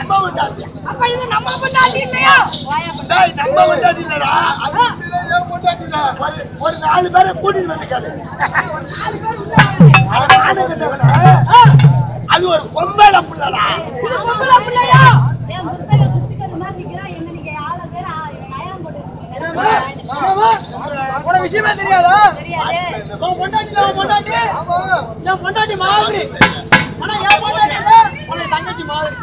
நம்ம பொண்டாட்டி. அப்ப இது நம்ம பொண்டாட்டி இல்லையா? டேய் நம்ம பொண்டாட்டி இல்லடா. அது ஏன் பொண்டாட்டிடா? ஒரு 4 பேரை கூட்டிட்டு வந்து கேளு. அது ஒரு பொம்பளை புள்ளடா. இது பொம்பளை பிள்ளையா? உனக்கு விஷயமே தெரியாதா? உன் பொண்டாட்டி தான் பொண்டாட்டி. என் பொண்டாட்டி மாதிரி. ஆனா என் பொண்டாட்டி இல்ல, உனக்கு தங்கச்சி மாதிரி.